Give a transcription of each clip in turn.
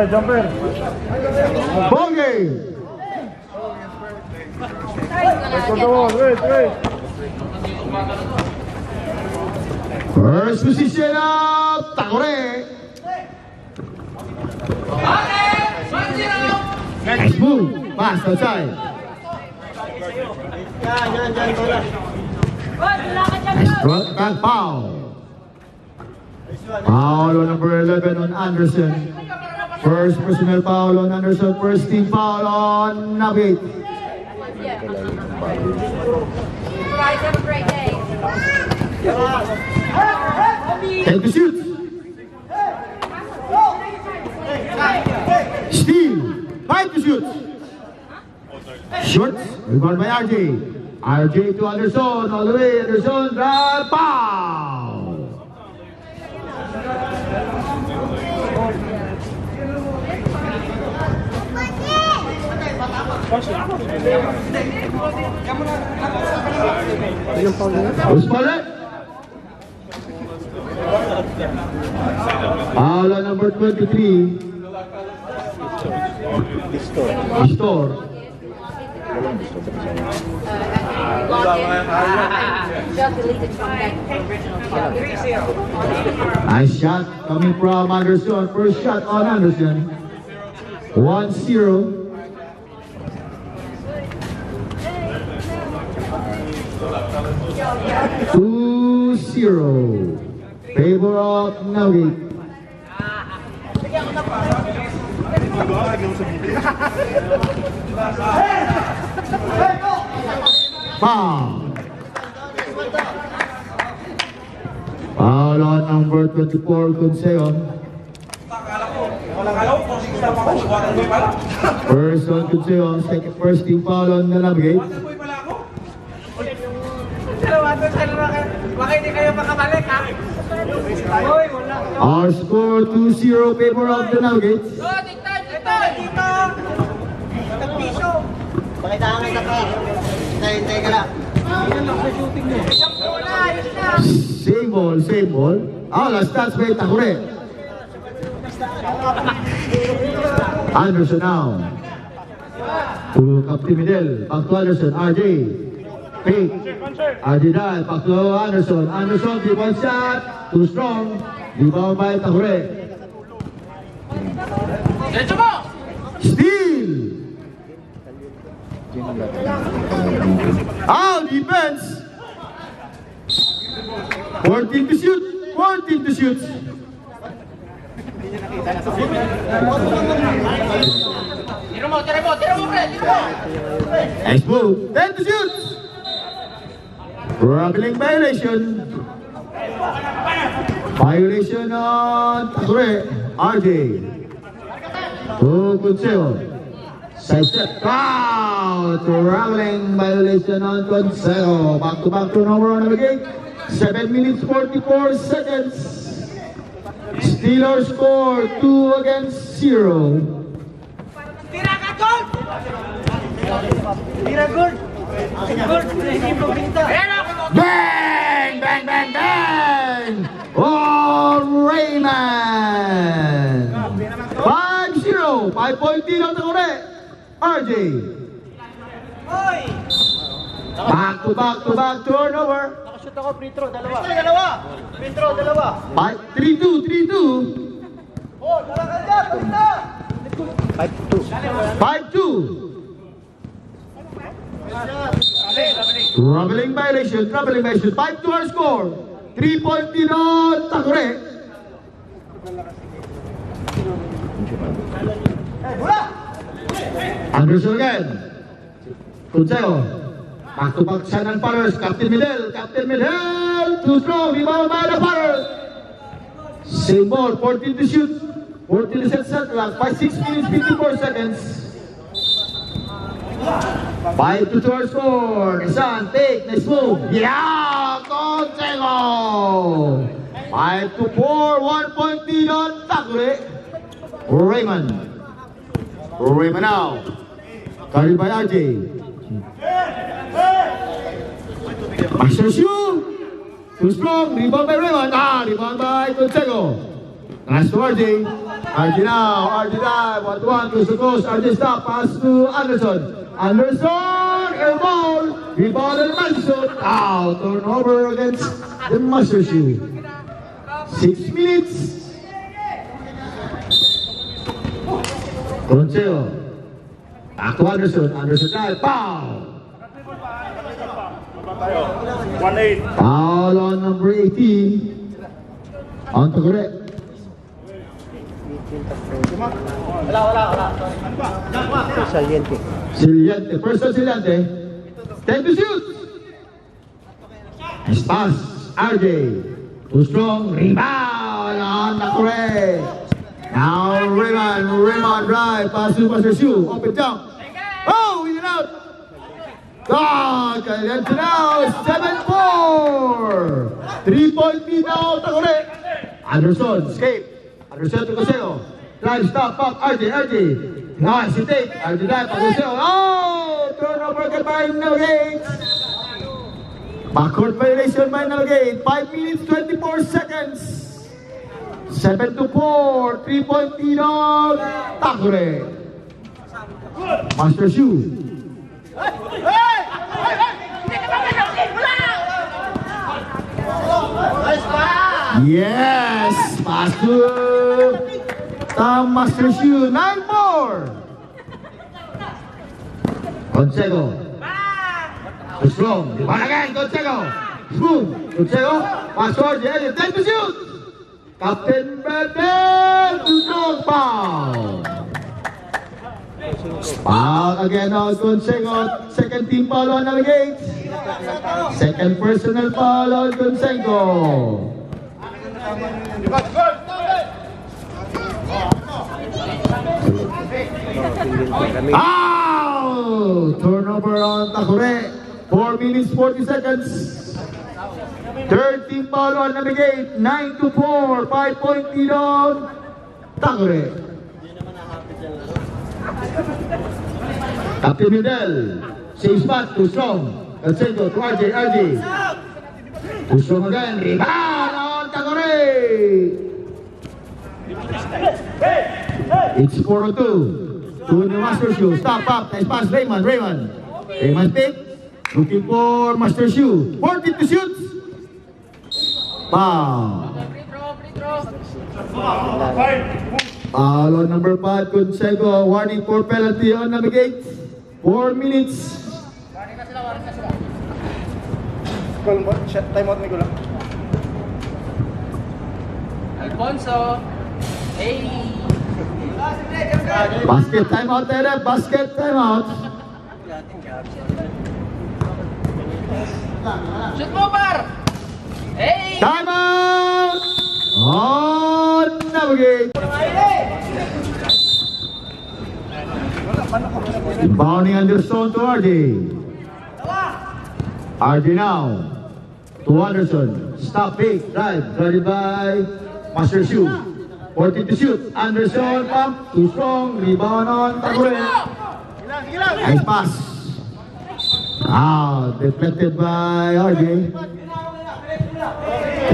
Jumper. Bogey! Wait. First position of Takore. Nice move. Pass outside. Nice front back foul. Foul on number 11 on Anderson. First personal foul on Anderson. First team foul on Navigate. Guys, have a great day. Take the shoot. Steal. Fight to shoot. Short. Rebound by RJ. RJ to Anderson. All the way. Anderson. Drive. Foul. Who's fouled? Foul on number 23. Pastor. Just deleted from that original shot. Nice shot coming from Anderson. First shot on Anderson. 1-0. Two zero. Favor of Navigate. Foul. Foul on number 24, Consejo. First on Consejo, second first team foul on the Navigate. Our score 2-0 favor of the Nuggets. Same ball. Last stats by Takore. Anderson now. To Captain Midel. Back to Anderson. RJ. Fake. RJ down. Back to Anderson. Anderson, deep one shot. Too strong. Rebound by Takore. Steal. Defense. 14 to shoot. 14 to shoot. Nice move. 10 to shoot. Ruggling violation. Violation on Takore. RJ. To Consejo. Side step. Foul. Ruggling violation on Consejo. Back to number one again. 7 minutes 44 seconds. Steelers score 2 against 0. Bang! Bang! Bang! Bang! Oh, Raymond! 5-0. 5-point lead on Takore. RJ. Back to turnover. Nakashoot ako, free throw, dalawa. Free throw, dalawa. 3-2. Oh, dalawa ka dyan, basta! 5-2. Traveling violation. 5-2 our score. 3-point lead on Takore. Anderson again. Consejo. Back to back siya ng Paros. Captain Midel. Too strong. Rebound by the Paros. Same ball. 14 to shoot. 14 to set clock. 6 minutes 54 seconds. 5-2 our score. Nisan, take. Nice move. Yeah! Consejo. 5-4. 1-point lead on Takore. Raymond now. Carried by RJ. Master shoot. Too strong. Rebound by Raymond. Rebound by Consejo. Pass to RJ. RG now, RG dive, 1-1, goes to coast, RG stop, pass to Anderson. Anderson, air ball, rebound and Manson, out, turnover against the Master Shoe. 6 minutes. Consejo, back to Anderson, Anderson dive, foul. 1-8. Foul on number 18. On to correct. Siliente, first on Siliente. 10 to shoot. Nice pass, RJ. Too strong, rebound on the correct. Now Raymond drive, pass to Master Shoe, open jump. Oh, in and out. God, Caliente now, 7-4. 3-point lead now, Takore. Anderson, escape. Anderson to Consejo. Drive, stop, up, RJ. Nice, he take. RJ drive, Consejo. Oh, turnover again by Navigate. Backcourt violation by Navigate. 5 minutes, 24 seconds. 7-4. 3-point lead on Takore. Master Shoe. Yes, pass to Master Shoe, 9-4. Consejo. Too strong. One again, Consejo. Boom. Consejo. Pass to RJ. 10 to shoot. Captain Bendel. Too strong. Foul. Foul again on Consejo. Second team foul on Navigate. Second personal foul on Consejo. Ow! Turnover on Takore. 4 minutes 40 seconds. Third team foul on Navigate. 9-4. 5-point lead on Takore. Captain Midel. Same spot. Too strong. Consejo to RJ. RJ. Too strong again. Rebound on Takore. It's 4-2. To the Master Shoe. Stop up. Nice pass. Raymond. Raymond pick. Looking for Master Shoe. 40 to shoot. Foul. Foul on number 5. Consejo. Warning for penalty on Navigate. 4 minutes. Time out ni ko lang. Alfonso. Hey. Basket timeout there. Basket timeout. Shoot mo, par. Hey. Timeout. On Navigate. Inbounding Anderson to RJ. RJ now to Anderson. Stop, big, drive. Guarded by Master Shoe. 40 to shoot. Anderson, pump. Too strong. Rebound on Takure. Nice pass. Deflected by RJ.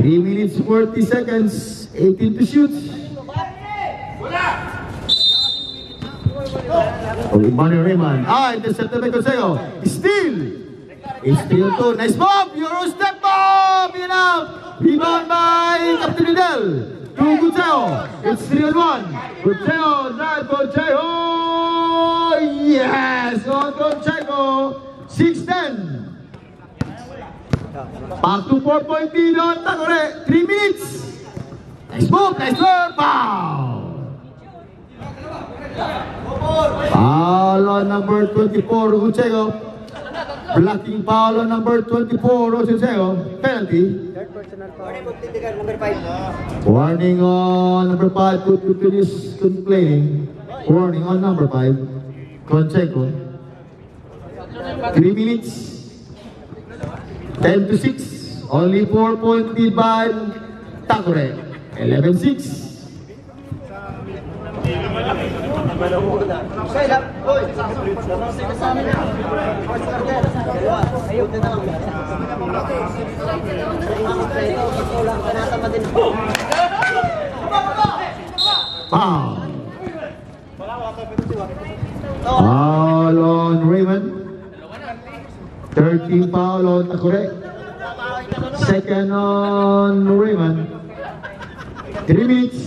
3 minutes 40 seconds. 18 to shoot. Emmanuel Raymond. Intercepted by Consejo. Steal. Steal to. Nice move. Euro step up. In out. Rebound by Captain Midel. To Consejo. It's 3-1. Consejo. Drive Consejo. Yes. On Consejo. 6-10. Back to 4-point lead on Takore. 3 minutes. Nice move. Foul. Foul on number 24, Consejo. Blocking foul on number 24, Consejo. Penalty. Third personal foul. Number 5. Warning on number 5, put to finish complaining. Warning on number 5, Consejo. 3 minutes. 10 to 6. Only 4-point lead by Takore. 11-6. Foul. Foul on Raymond. 13 foul on Takure. Second on Raymond. 3 minutes.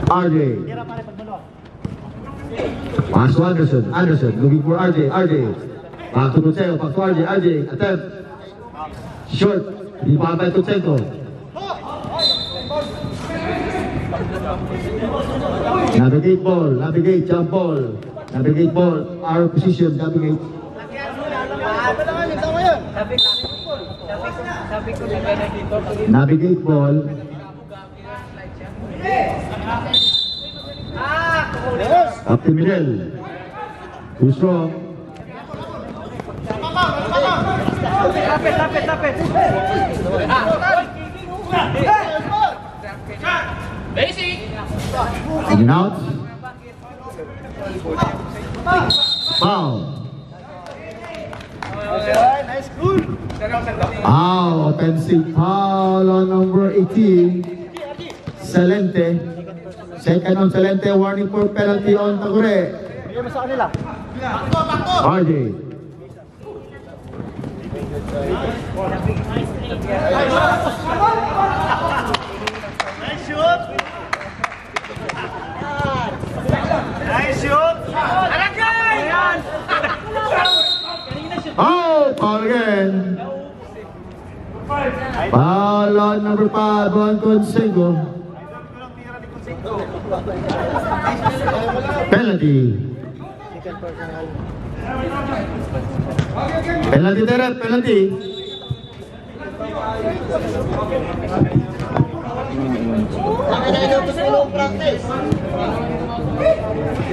RJ. Pass to Anderson. Anderson looking for RJ. RJ. Back to Kutsenko. Back to RJ. RJ. Attempt. Short. Rebound by Kutsenko. Navigate ball. Navigate. Jump ball. Navigate ball. Our position. Navigate. Navigate ball. Captain Miguel. Too strong. Basic. In and out. Foul. Nice goal. Offensive foul on number 18. Salente. Second on Salente. Warning for penalty on Takure. Bigyan mo sa kanila. RJ. Nice shoot. Nice shoot. Alagay! Oh, foul again. Foul on number 5 on Kutsenko. Penalty. Penalty, Derek. Penalty.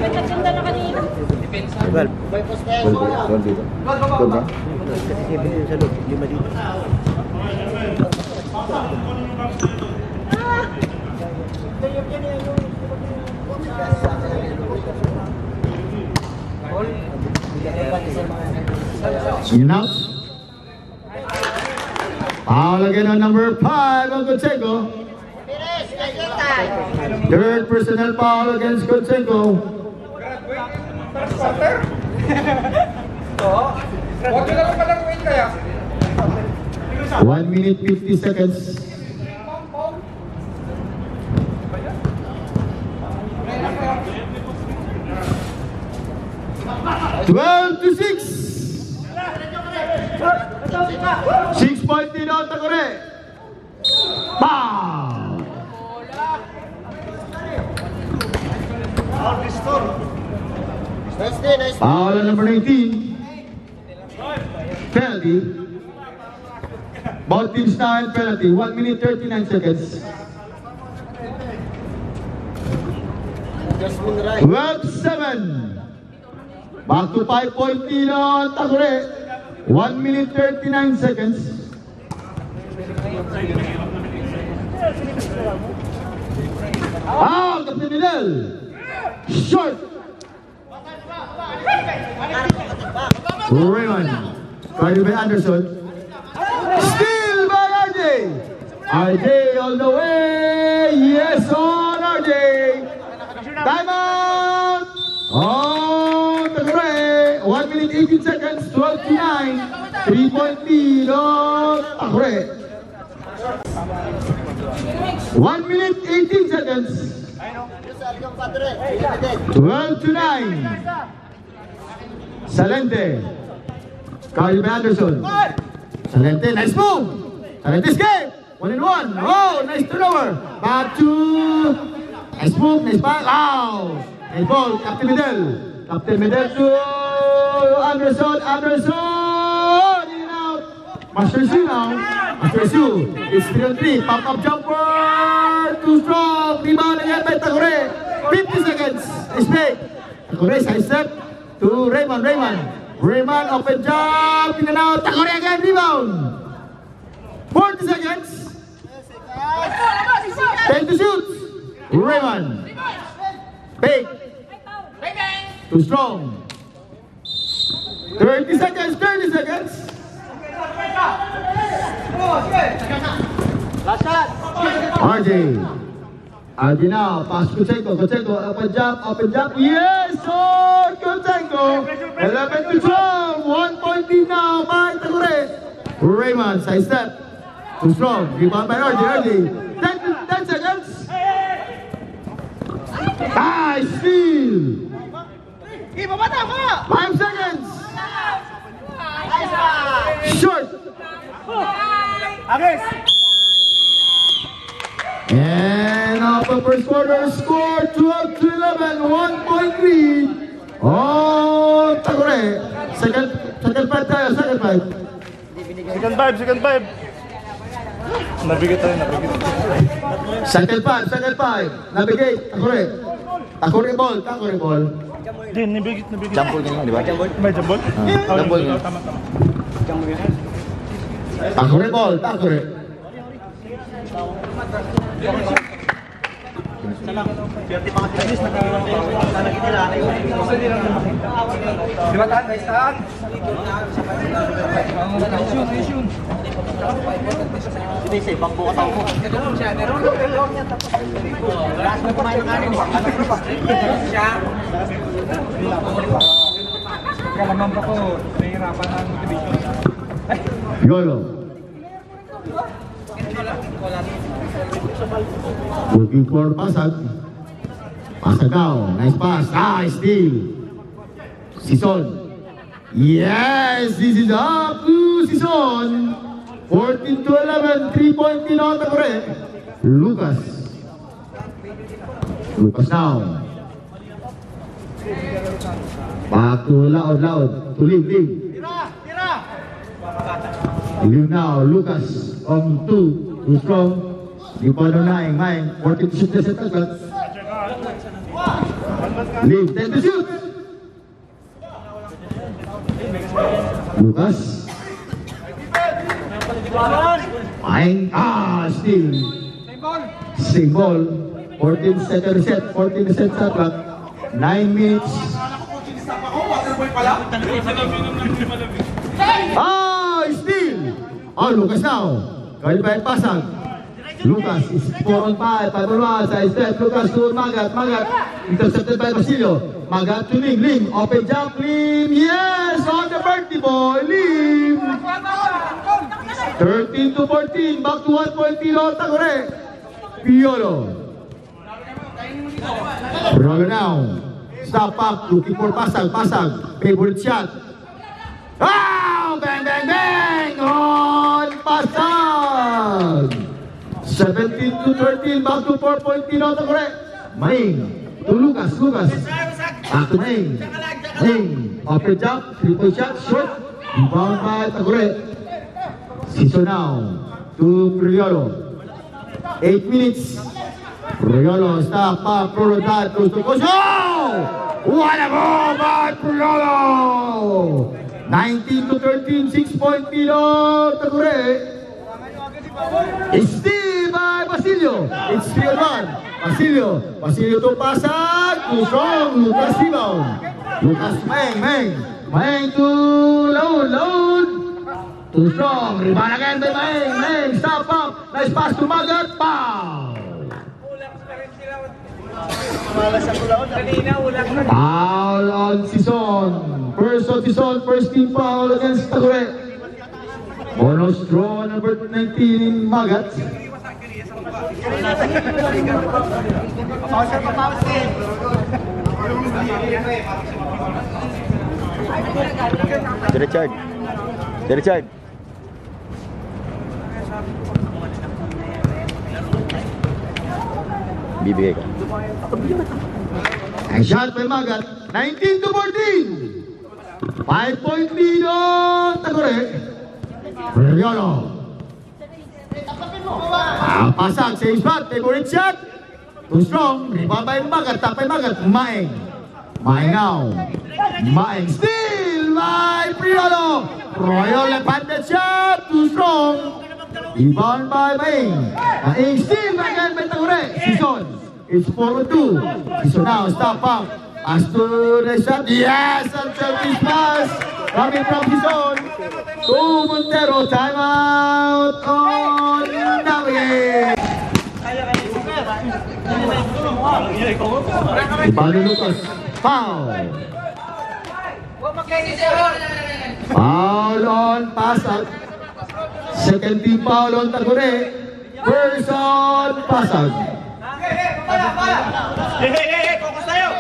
May kaganda na kanina. In out. Foul again on number 5 on Kutsenko. Third personnel foul against Kutsenko. Huwag nyo naman palang win kaya. 1 minute 50 seconds. Twelve to 6. 6-point lead on Takure. Foul. Foul on number 19. Penalty. Both teams now in penalty. 1 minute 39 seconds. 12-7. Back to 5-point lead on Takure. 1 minute 39 seconds. Captain Miguel. Short. Raymond. Carried by Anderson. Steal by RJ. RJ all the way. Yes, on RJ. Timeout. On Takure. 1 minute 18 seconds. 12 to 9. 3-point lead on Takure. 1 minute 18 seconds. 12 to 9. Salente. Carl Anderson. Salente, nice move. Salente escape. 1-1. Oh, nice turnover. Back to. Nice move, nice pass. Wow. Nice ball. Captain Medel. Captain Medel to Anderson. Anderson. In and out. Master Su now. Master Su. It's 3-on-3. Pop-up jumper. Too strong. Rebound again by Takure. 50 seconds. Nice play. Takure side step to Raymond. Raymond open jump. In and out. Takure again. Rebound. 40 seconds. 10 to shoot. Raymond. Fake. Too strong. 30 seconds. Last shot. RJ. RJ now, pass Kutsenko. Kutsenko, open jump. Yes, oh, Kutsenko. 11 to 12. 1 point lead now by Tagore. Raymond, side step. Too strong. Rebound by RJ. 10 seconds. Nice steal. Iba ba tama? 5 seconds. Short. Agres. And off the first quarter score 12 to 11, 1 point lead. Oh, Tagore. Second five tayo, second five. Second five. Nabigat tayo. Second five. Navigate, Tagore. Tagore ball. Hindi, nabigit. Jump ball ganyan, di ba? May jambol? Jump ball ganyan. Tama. Tagore ball, Tagore. Di ba tahan? Nice tahan. Hindi, sa ibang buka tao mo. Last na kumain ng kanin. Kalamang pa ko, nahihirapan ang motivation. Yolo. Looking for Pasag. Pasagaw. Nice pass. Nice steal. Sison. Yes, this is up to Sison. 14 to 11. 3-point lead on the correct. Lucas now. Back to loud. To leave. Leave now, Lucas on 2, too strong. Di pa na Maing, 40 to shoot na set agad. Leave, 10 to shoot. Lucas. Maing, steal. Same ball. 14 second reset, 14 reset sa clock. 9 minutes. Steal! Lucas now. Kaya ba yung pasag? Lucas is 4 on 5. 5 on 1. Side step. Lucas to Magat. Intercepted by Basilio. Magat to Lim. Open jump. Lim. Yes! On the birthday boy. Lim. 13 to 14. Back to 1 point lead. Tagore. Piolo. Piolo now. Stop up. Looking for pasag. Favorite shot. Bang! On pasag! 17 to 13, back to 4 point lead on the correct. Maing to Lucas. Back to Maing. Open jump, 3-point shot, short. Rebound by Tagore. Sison now to Priolo. 8 minutes. Priolo, stop up, Priolo dive, close to goal. What a goal by Priolo! 19 to 13, 6-point lead on Tagore. Steal by Basilio. It's 3-1. Basilio to pasag. Too strong. Lucas rebound. Lucas Maing to Laud. Too strong. Rebound again by Maing. Stop up. Nice pass to Magat. Foul. Foul on Sison. First on Sison. First team foul against Tagore. Bonus draw number 19, Magat. Richard. Bibigay ka. Ang shot by Magat. 19 to 14. 5-point lead on Tagore. Priolo. Pasag, same spot, favorite shot. Too strong, rebound by Magat, tap by Magat, Maing now. Maing, steal by Priolo. Left-handed shot, too strong. Rebound by Maing, steal again by Tagore. Sison, it's 4-2. Sison now, stop up. Aston shot. Yes, and service pass. Coming from Sison. To Montero. Timeout on Navigate. Ibano Lucas. Foul. Foul on Pasag. Second team foul on Tagore. First on Pasag. Hey, focus tayo!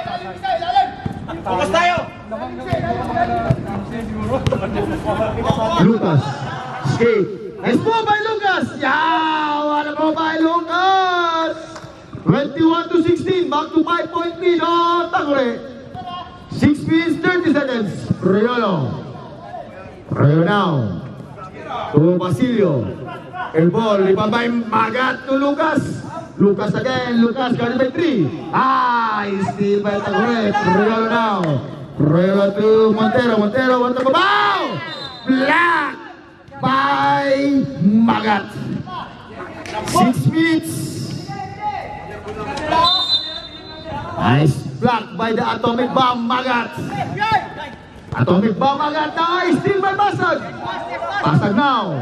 Focus tayo! Lucas. Skate. Nice move by Lucas. Yeah, what a move by Lucas. 21-16. Back to 5-point lead on Tagore. 6 minutes 30 seconds. Riolo. Riolo now. To Basilio. El ball. Rebound by Magat to Lucas. Lucas again. Lucas guarded by 3. Steal by Tagore. Riolo now. Riolo to Montero. Montero wants to go. Black by Magat. 6 minutes. Nice block by the Atomic Bomb Magat. Atomic Bomb Magat. Nice steal by Pasag. Pasag now.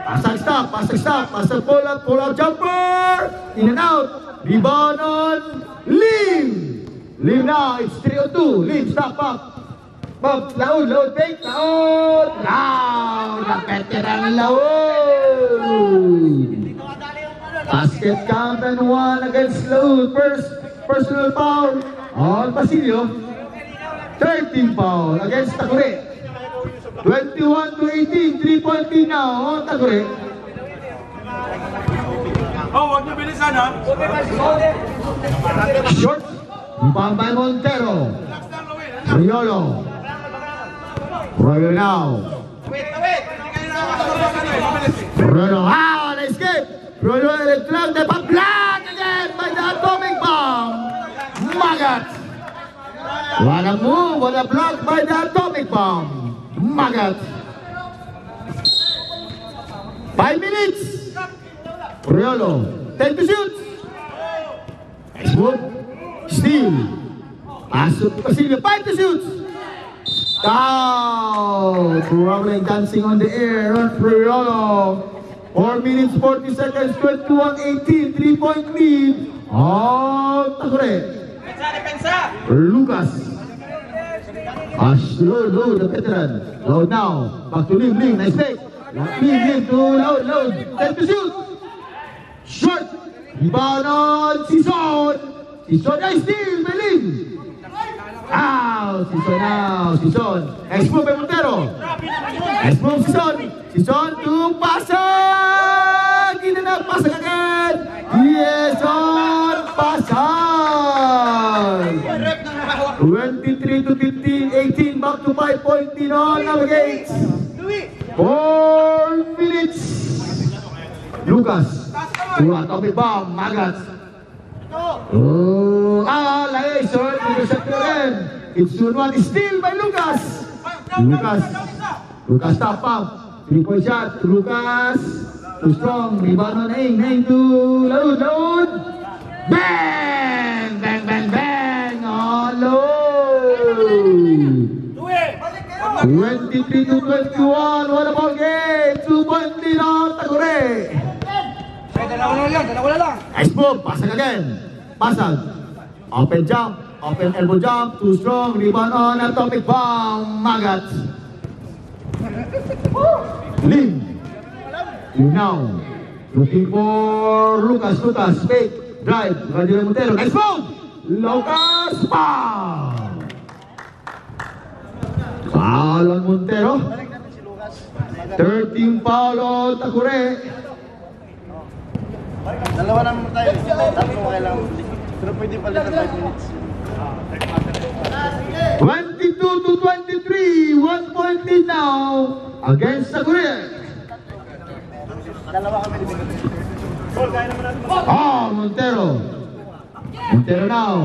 Pasag stop. Pasag stop. Pasag pull up jumper. In and out. Rebound on Lim. Lim now. It's 3-2. Lim stop up. Bob, Laud, fake, Laud! The veteran Laud! Basket count and 1 against Laud. First personal foul on Basilio. 13 foul against Tagore. 21-18, 3-point lead now on Tagore. Huwag niyo bilisan ha! Short, rebound by Montero. Riolo. Royo now. Royo, the escape. Royo electric, the block again by the Atomic Bomb. Magat. What a move, what a block by the Atomic Bomb. Magat. 5 minutes. Riolo, 10 to shoot. Nice move. Steal. Pasok Basilio, 5 to shoot. Down! Traveling, dancing on the air on Riolo. 4 minutes, 40 seconds, 21-18, 3-point lead. On Tagore. Lucas. Load, the veteran. Load now. Back to Lim, nice fake. Lim to Load. 10 to shoot. Short. Rebound on Sison. Sison, nice steal by Lim. Sison. Nice move by Montero. Nice move, Sison. Sison to Pasag. In and out, Pasag again. Yes, on Pasag. 23-15, 18, back to 5-point lead on Navigate. 4 minutes. Lucas. To Atomic Bomb, Magat. Short, intercept again. It's 2-1, steal by Lucas. Lucas stop up. 3-point shot to Lucas. Too strong. Rebound on Aing to Laud. Bang! On Laud. 23-21. What a ball game. 2-point lead on Tagore. Dalawa na lang. Nice move. Pasag again. Pasag. Open jump. Open elbow jump. Too strong. Rebound on Atomic Bomb. Magat. Lim. Now. Looking for Lucas. Fake. Drive. Radyo Montero. Nice move. Lucas. Foul on Montero. 13 foul on Tagore. Dalawa naman tayo. Tatlo kailangan. Pero pwede pala sa 5 minutes. 22-23, 1-point lead now against Tagore. Dalawa kami. Montero now.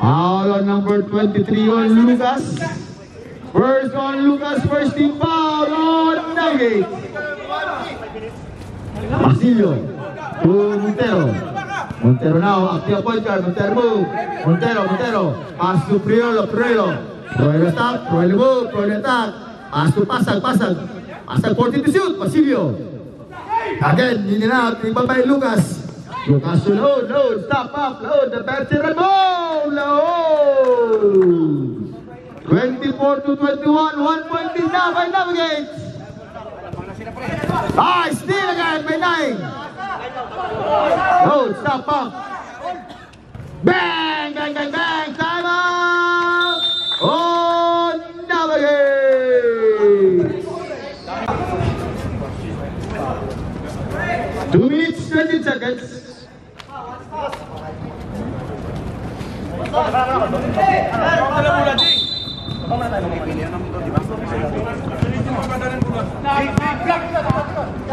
Foul on number 23 on Lucas. First on Lucas, first team foul on Navigate. Basilio to Montero. Montero now, active point guard, Montero move. Montero. Pass to Priolo. Priolo attack, Priolo move, Priolo attack. Pass to Pasag. Pasag 40 to shoot, Basilio. Again, in and out, rebound by Lucas. Lucas to load, stop up, load, the veteran ball, load. 24 to 21, 1 point is now by Navigate. Steal again by 9. Load, stop up. Bang, time out. On Navigate. 2 minutes, 20 seconds.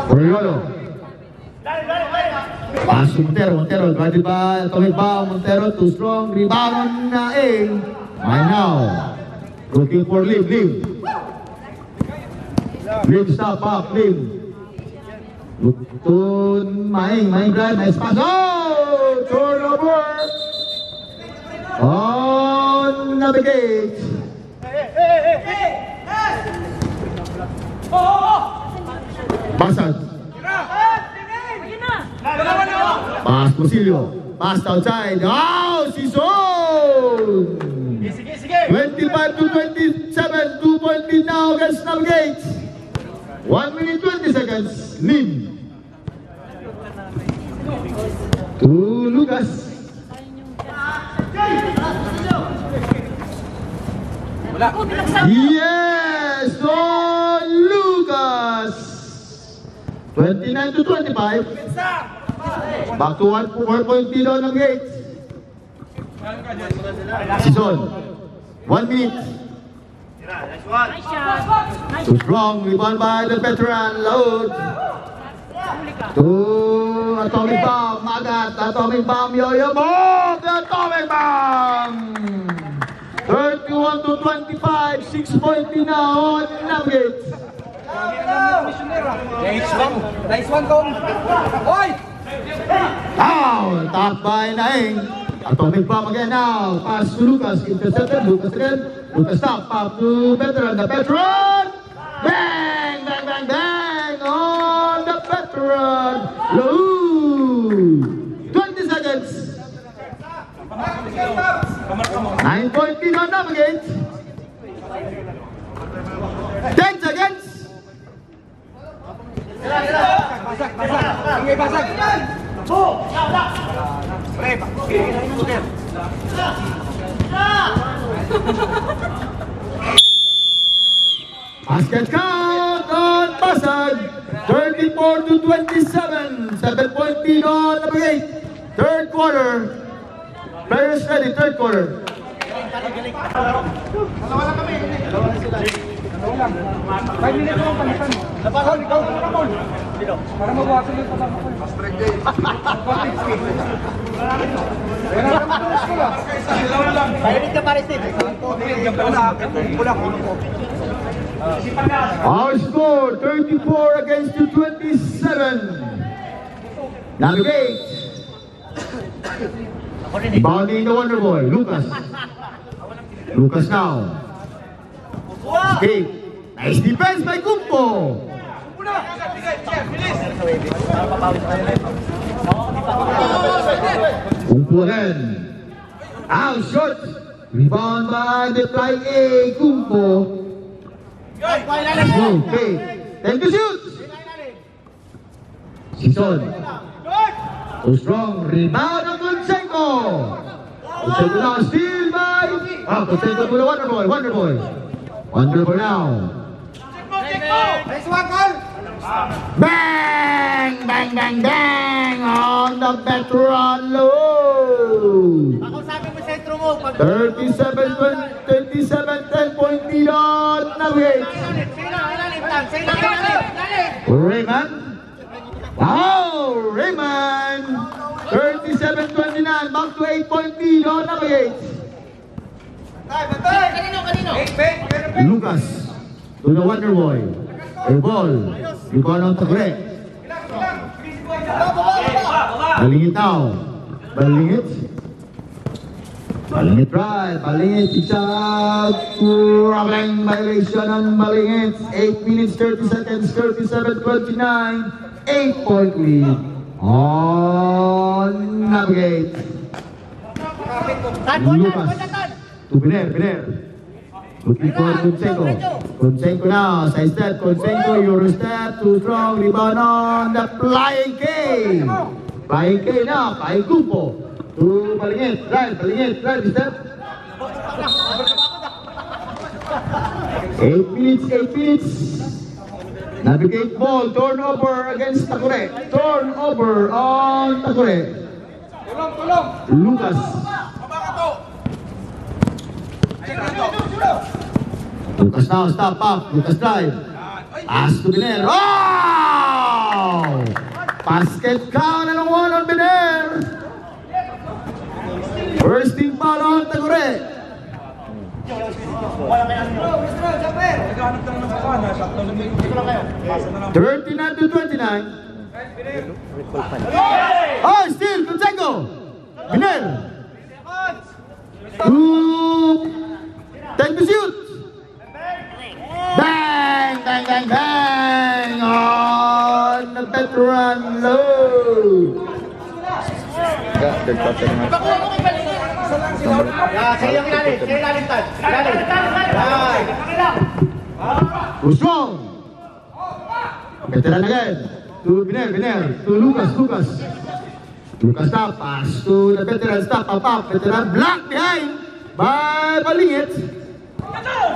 Oriolo. Pass to Montero. Guarded by Atomic Bomb. Montero too strong. Rebound on Aing. Right now. Looking for Lim. Lim stop up. Lim. Look to Maing drive. Nice pass. Oh! Turnover. On Navigate. Basag. Pass Basilio. Pass outside. Oh, Sison! 25 to 27. 2 point lead now against Navigate. 1 minute 20 seconds. Lim. To Lucas. Yes! Oh, Lucas! 29 to 25. Back to 1 point lead on Navigate. Sison. 1 minute. Nice shot. Too strong. Rebound by the veteran. Load. To Atomic Bomb. Magat. Atomic Bomb. Yo-yo. Move! The Atomic Bomb! 31 to 25. 6 point lead now on Navigate. Nice one, Tom. Oy! Down, top by Naing. Atomic Bomb again now. Pass to Lucas. Intercepted. Lucas again. Lucas stop. Pop to veteran. The veteran. Bang! On the veteran. Low. 20 seconds. 9 point lead on Navigate. 10 seconds. Basag. Ingay basag. Basket count on Pasag. 34 to 27. 7 point lead on Navigate. Third quarter. Players ready, third quarter. 5 minutes lang palitan. Paul, ikaw. Para mabuhasan yung kasama ko. Mas break day. Kaya na naman sa school ah. Pahirit ka pare, Steve. Our score 34 against 27. Navigate. Bounding the Wonder Boy, Lucas. Lucas now. Escape. Nice defense by Kumpo. Kumpo again. Out shot. Rebound by the flying A, Kumpo. Okay. Time to shoot. Sison. Too strong. Rebound of Conseco. Conseco now. Steal by. Conseco to the Wonder Boy. Wonder Boy now. Nice one, Paul. Bang! On the veteran low. 37, 10 point lead on Navigate. Raymond. Wow, Raymond. 37-29, back to 8 point lead on Navigate. Lucas to the Wonder Boy. A ball. Rebound on Tagre. Nalingit now. Balingit. Balingit right. Balingit isang kurang violation ng Balingit. 8 minutes 30 seconds, 37-29. 8-point lead on Navigate. Lucas. To Biner. Looking for Kunsenko. Kunsenko now, side step, Kunsenko, Euro step, too strong, rebound on the flying K. Flying K now, flying Kupo. To Balingit, right, step. 8 minutes. Navigate ball, turnover against Takure. Turnover on Takure. Lucas. Lucas now, stop up. Lucas drive. Pass to Biner. Oh! Basket count and a one on Biner. First team foul on Takure. 39-29. Oh, still, Kunsenko. Biner. 10 to shoot. Bang! On the veteran low. Third quarter na. Strong. Veteran again. To Biner. To Lucas. Lucas now, pass to the veteran, stop, up. Veteran block behind by Balingit.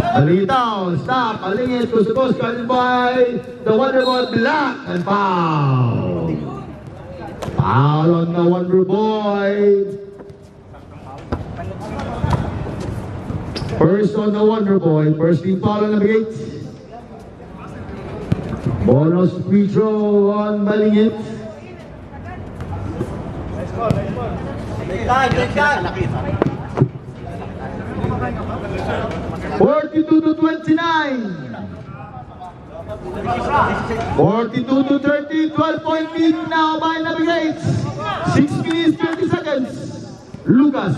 Balingit down, stop, Balingit was supposed to come by the Wonder Boy, block and foul. Foul on the Wonder Boy. First on the Wonder Boy, first team foul on the gate. Bonus free throw on Balingit. 42-29. 42-30, 12-point lead now by Navigate. 6 minutes, 30 seconds. Lucas.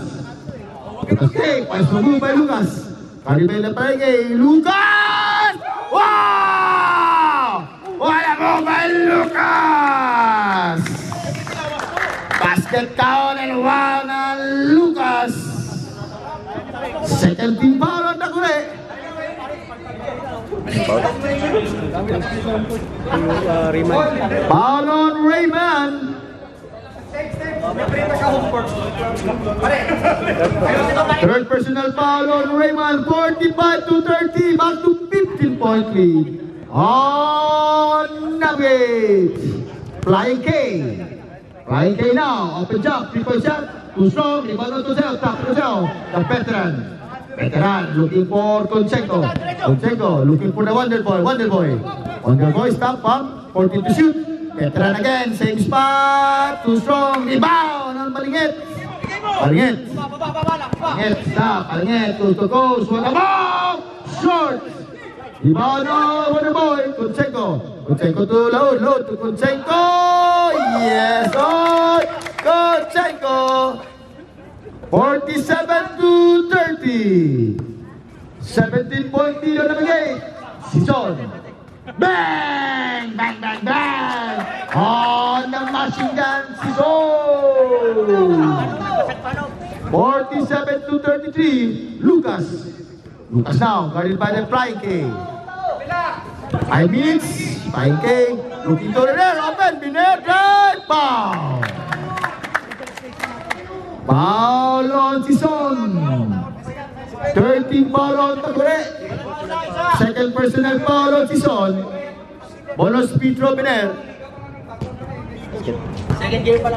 Okay, pass move by Lucas. Caribela pa kay Lucas! Wow! What a move by Lucas! Basket count and one on Lucas. Second team foul on Takure. Foul on Raymond. Third personal foul on Raymond. 45-30. Back to 15-point lead on Navigate. Flying K. Flying K now. Open jump. 3-point shot. Too strong. Rebound to Zell. Top to Zell. The veteran. Veteran looking for Kunsenko. Kunsenko looking for the Wonder Boy. Wonder Boy stop up. 14 to shoot. Veteran again. Same spot. Too strong. Rebound on Balingit. Stop. Balingit. To go. Swat the ball. Short. Rebound on Wonder Boy. Kunsenko to load to Kunsenko. Yes, on Kunsenko. 47-30. 17-point lead on Navigate. Sison. Bang! On the machine gun, Sison. 47-33. Lucas now, guarded by the Flying K. 5 minutes. Flying K. Looking to the rear. Open. Biner. Right. Foul. Foul on Sison. 13 foul on Takure. Second personal foul on Sison. Bonus free throw Biner.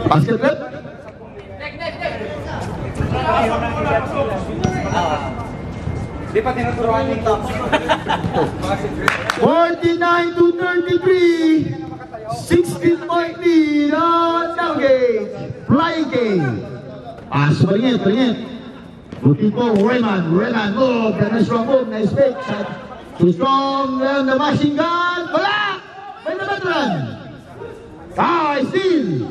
Basket left. 49-33. 16-point lead on Navigate. Flying K. Pass Balingit. Looking for Raymond move. Nice strong move. Nice fake shot. Too strong on the machine gun. Block by the veteran. Steal.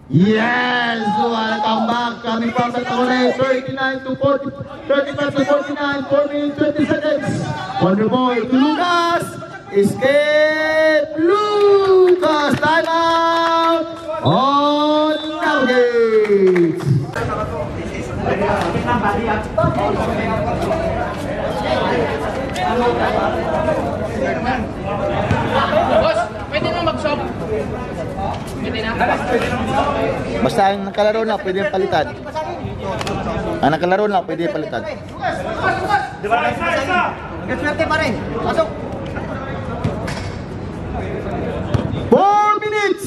Yes! What a comeback coming from the Taguray. 39 to 40, 35 to 49, 4 minutes, 20 seconds. Wonder Boy to Lucas. Escape Lucas. Time out on Navigate. Boss, pwede na mag-shop. Pwede na. Basta ang nakalaro na, pwede palitan. Ang nakalaro na, pwede palitan. Swerte pa rin. Pasok. 4 minutes.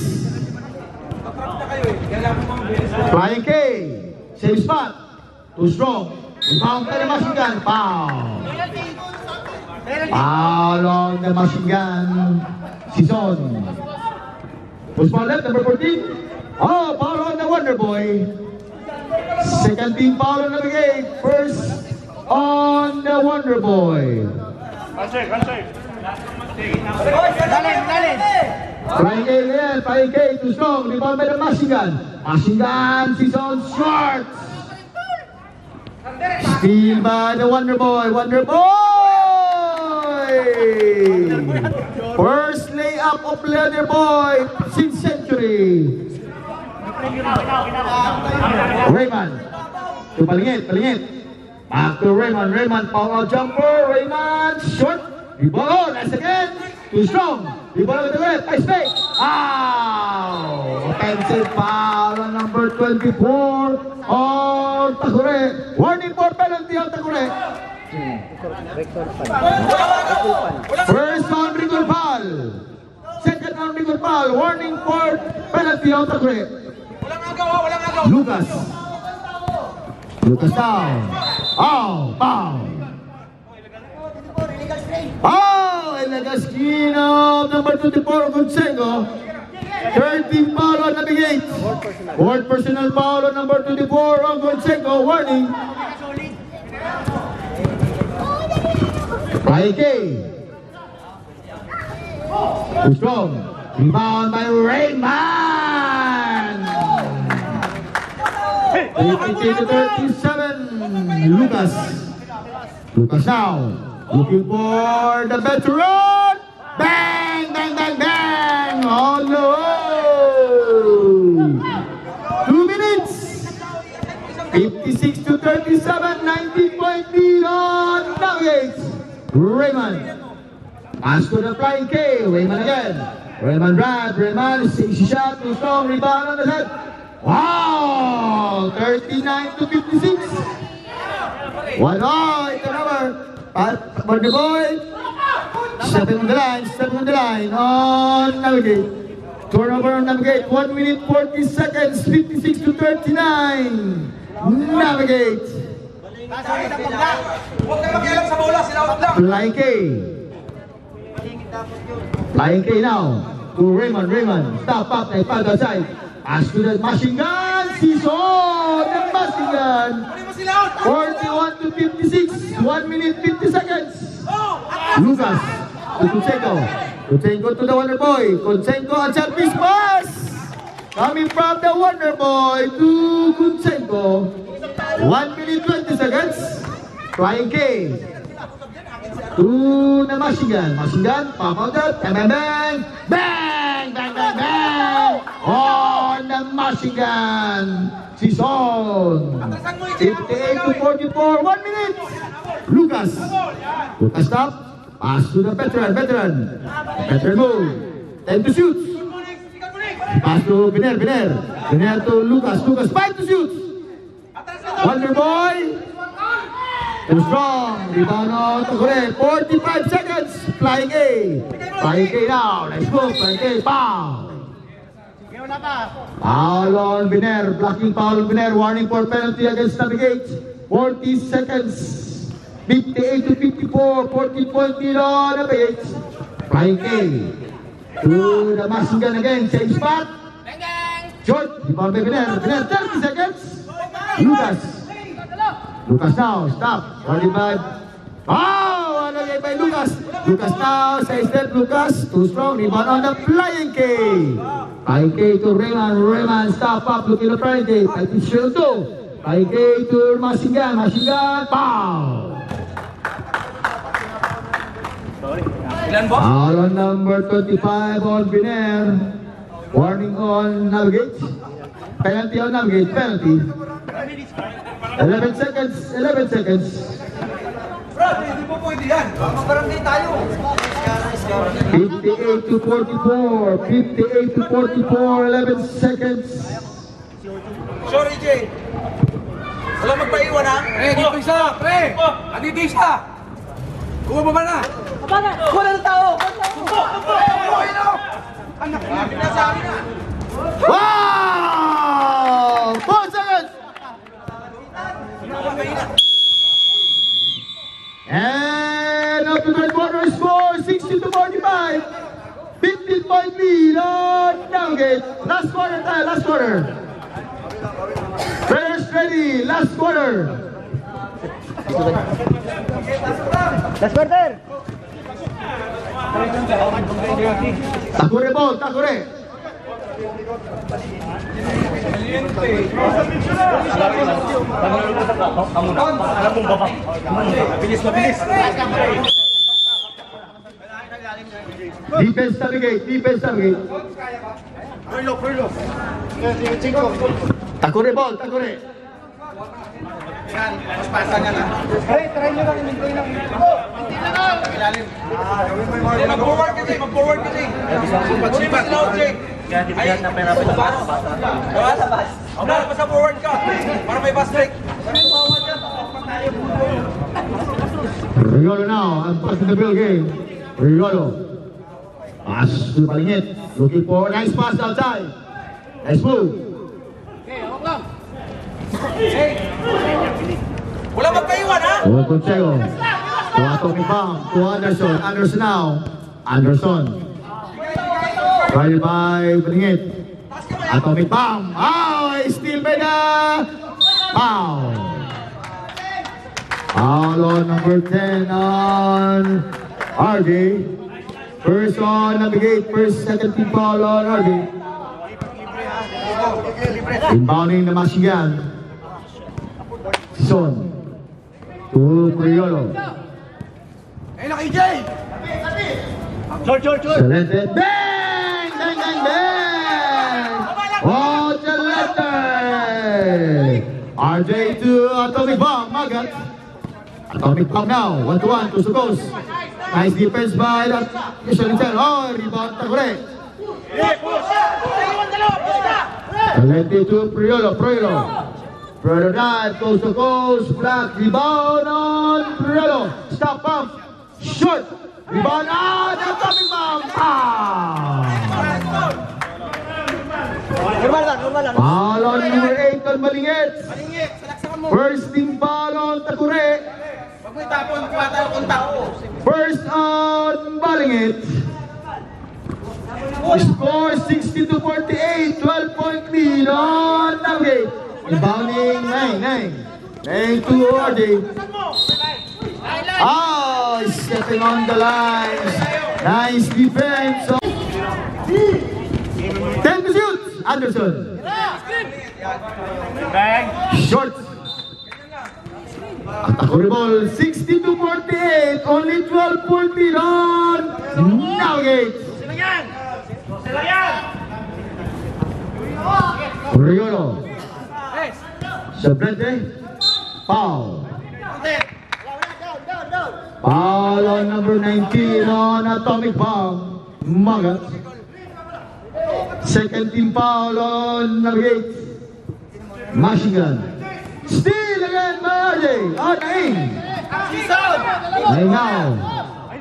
Flying K. Same spot. Too strong. Rebound by the machine gun. Foul. Foul on the machine gun. Season. Push ball left, number 14. Oh, foul on the Wonder Boy. Second team foul on the brigade. First on the Wonder Boy. Handshake. Flying K again. Flying K too strong. Rebound by the machine gun. Machine gun. Season short. Steal by the Wonder Boy. Wonder Boy! First layup of Wonder Boy since century. Raymond. To Palingit. Back to Raymond. Raymond, power jumper. Raymond, short. Rebound. Nice again. Too strong. Rebound with the left. Nice fake. Offensive foul on number 24 on Taguray. Warning for penalty on Taguray. First on Rigor foul. Second on Rigor foul. Warning for penalty on Taguray. Lucas down. Oh, foul. Oh, illegal screen of number 24, Gonsengo. 13 foul on Navigate. Fourth personal foul on number 24 on Gonsengo. Warning. IK. Too strong. Rebound by Raymond. 33 to 37. Lucas now. Looking for the veteran. Bang, bang, bang, bang. On the way. 2 minutes. 56 to 37. 19-point lead on Nuggets. Raymond. Pass to the Flying K. Raymond again. Raymond drive. Raymond is shot. Too strong. Rebound on the head. Wow. 39 to 56. One on. Ito number. Wonder Boy, stepping on the line on Navigate. Turnover on Navigate, 1 minute 40 seconds, 56 to 39. Navigate. Flying K now to Raymond. Stop up, they pass outside. Pass to the machine gun. Season, the machine gun. 41 to 56. 1 minute 50 seconds. Lucas to Gonsengo to the Wonder Boy. Gonsengo at service pass. Coming from the Wonder Boy to Gonsengo. 1 minute 20 seconds. Flying K to the machine gun. Pop out that. Bang. On the machine gun. Season 58 to 44, 1 minute. Lucas stop. Pass to the veteran. Veteran move. Time to shoot. Pass to Biner to Lucas. 5 to shoot. Wonder Boy. Too strong. Rebound on Taguray. 45 seconds. Flying A now. Let's go. Flying A. Foul. Foul on Biner, blocking foul on Biner, warning for penalty against Navigate. 40 seconds, 58 to 54, 14-point lead on Navigate. Flying K to the machine gun again, same spot. Short, rebound by Biner, 30 seconds. Lucas now, stop, 45. Oh, ano by Lucas. Lucas now, side step, Lucas, too strong, rebound on the flying K. Flying K to Rayman, Rayman, stop up, looking at flying K, fighting shield 2. Flying K to Machine Gun, foul. Foul on number 25 on Biner. Warning on Navigate. Penalty on Navigate, penalty. 11 seconds. Hindi po pwede yan. Mabarangay tayo. 58 to 44, 11 seconds. Sorry, Jay. Wala magpaiwan, ha? Dito isa. Andito isa. Bumaba na. Wala na tao. Anak na. Pinasabi na. Wow! 4 seconds! And up to the quarter score, 60 to 45. 15-point lead on Navigate. Last quarter. Players ready, last quarter. Takure ball, Takure. Defense Navigate. Takure ball, Takure. Try nyo lang. Enjoy lang. Mag-forward kasi. Mag-sipas na, Jay. Ay, basta forward ka. Para may pass break. Riolo now, ang pass in the ball game. Riolo. Pass to Balingit. Looking for a nice pass outside. Nice move. Wala magpaiwan, ha? To Conchego. To Atomic Bomb. To Anderson. Anderson now. Anderson. Trial by Balingit. Atomic Bomb. Oh, still by the foul. Foul on number 10 on RJ. First on Navigate. Second team foul on RJ. Inbounding the Machine Gun. Son. To Priolo. Ayun na kay Jay! Excelente. Bang! Oh, Excelente! RJ to Atomic Bomb. Magat. Atomic Bomb now. 1-1 to Sugos. Nice defense by the Mission Intel. Oh, rebound Takure. Excelente to Priolo. Priolo drive, coast to coast, black, rebound on Priolo. Stop pump, short, rebound on Atomic Bomb. Foul on number 8 on Balingit. First team foul on Takure. Pag may tapon, kumatalo kung tao. First on Balingit. Score 60 to 48, 12-point lead on Navigate. Rebounding 9 to RJ. Oh, stepping on the lines. Nice defense. 10 to shoot. Anderson. Short. Takure ball 60 to 48. Only 12-point lead on Navigate. Riolo. Sabrente. Foul. Foul on number 19 on Atomic Bomb. Magat. Second team foul on Navigate. Machine Gun. Steal again by RJ. On Aim. Now.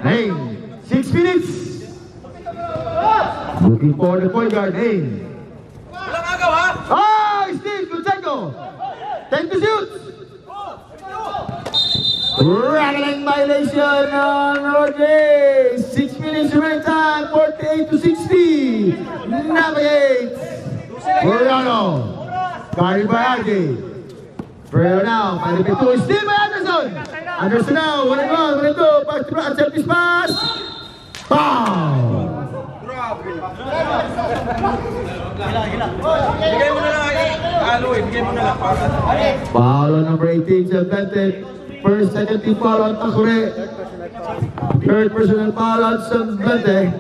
Aim. 6 minutes. Looking for the point guard. Aim. Walang agaw, ha? Oh, Steve Conchego. 10 to shoot. Rattling violation on RJ. 6 minutes remaining time. 48 to 60. Navigate. Oriano. Carried by RJ. Pereira now, by the two, still by Anderson. Anderson now, 1 and 1, 1 and 2, pass to Brad, selfish pass. Foul! Bigay mo na lang, Aloy. Bigay mo na lang. Foul on number 18, Sabente. First, second team foul on Takure. Third personal foul on Sabente.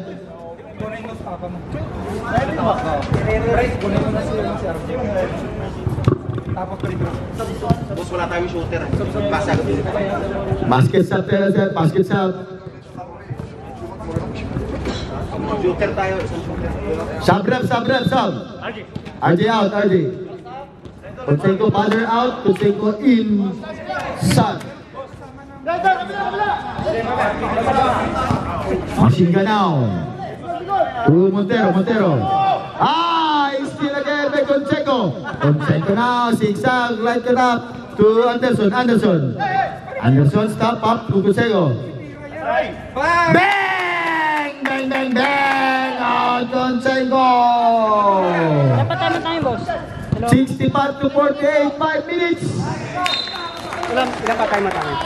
Boss, wala tayong shooter. Basag. Basket shot tayo, sir. Basket shot. Shooter tayo. Isang shooter. Sub rep, sub rep, sub. RJ out, RJ. Conseco father out, Conseco in. Sub. Machine gun now. To Montero. Still again by Conseco. Conseco now, zigzag, light it up to Anderson. Anderson stop up to Conseco. Bang! On Conseco. Dapat tama tayo, boss. 65 to 48, 5 minutes. Ilan pa tayo matangin?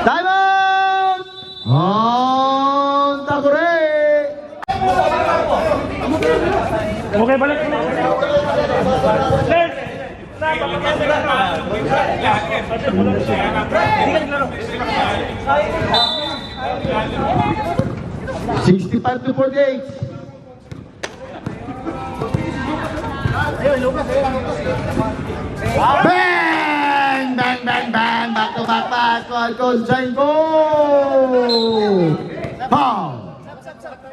Time out! On Takure. Okay, balik. Lens! 65 to 48. Bang! Back to back. Conseco. Foul.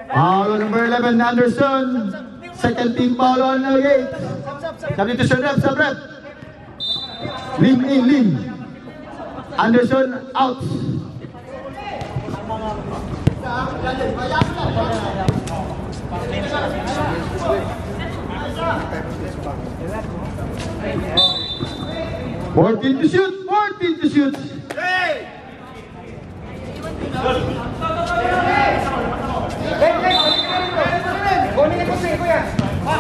Foul on number 11, Anderson. Second team foul on number 8. Substitution rep, sub rep. Lim. Anderson out. Fourteen to shoot.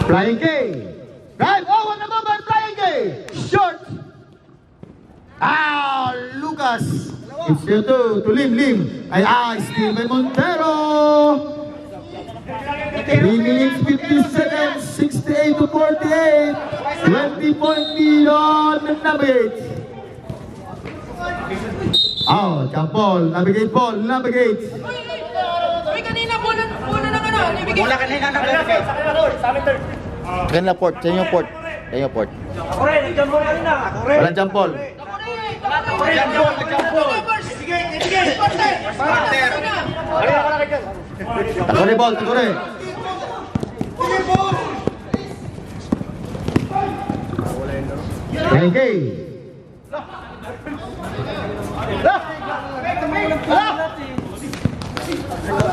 Flying K. Drive. One number, Flying K. Short. Lucas. It's here to Lim. Steal by Montero. 3 minutes 50 seconds, 68 to 48. 20-point lead on Navigate. Jump ball, navigate. Uy, kanina muna ng ano, nabigay. Wala kanina na nabigay. Kaya na port, sa inyo port. Walang jump ball. Takore ball. Thank you.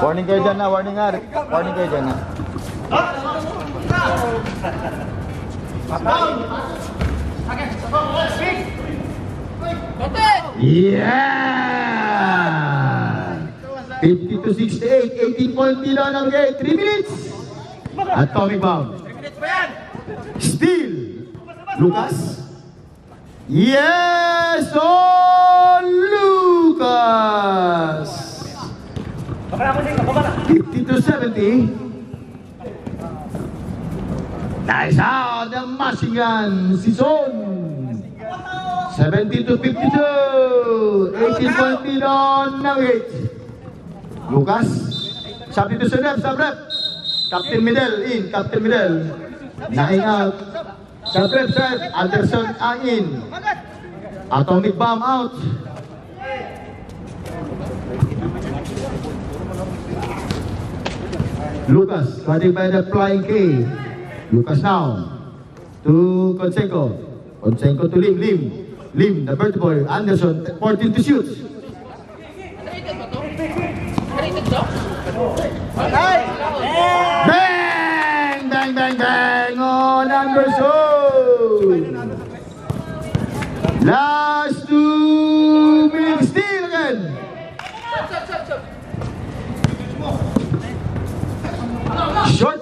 Warning kayo dyan na. Yeah! 50 to 68, 18-point lead on Navigate. 3 minutes. Atomic bomb. Steal. Lucas. Yes! Lucas! 50 to 70. Nice out, the machine gun, Sison. 70 to 52. 18-point lead on Navigate. Lucas. Substitution rep, sub rep. Captain Middle in, Naing out. Sub rep, Anderson in. Atomic bomb out. Lucas, guarded by the Flying K. Lucas now to Conseco. Conseco to Lim, the bird boy. Anderson, 14 to shoot. Bang on Anderson. Last 2 minutes, steal again. Short.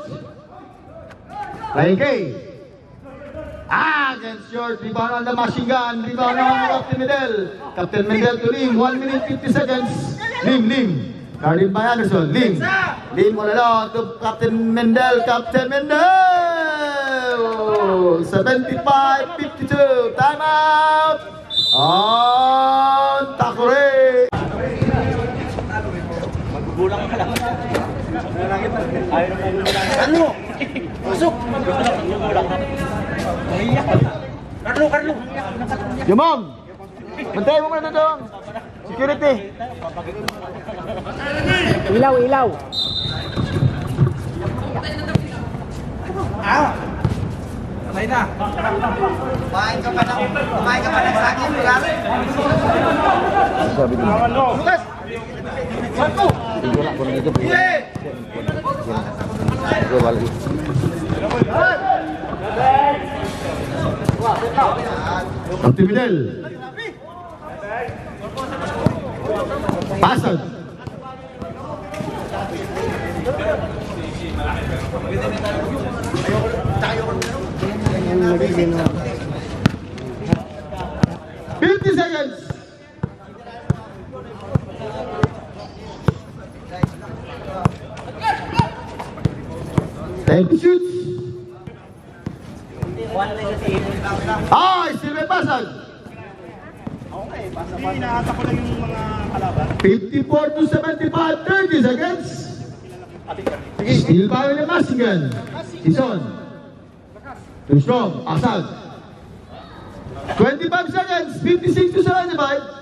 Ryan Kay. Against short, rebound on the machine gun, rebound on Captain Medel. Captain Medel to Lim, 1 minute 50 seconds. Lim. Guarded by Anderson, Lim all along to Captain Mendel, Oh, 75-52, time out! On Takure! Jumong! Bantay mo muna doon! Security! Ilaw, ilaw. Patay na. Kumain ka pa ng saging, Gary. Sabi din. Lucas! Marco! Wala ko na dito. Go, balik. Captain Medel. Pasag. Fifty seconds. Thank you, shoots. Still may pasag. Inaata ko lang yung mga kalaban. 54-75, 30 seconds. Still by the machine gun. Sison. Too strong. Asag. 25 seconds. 56-75.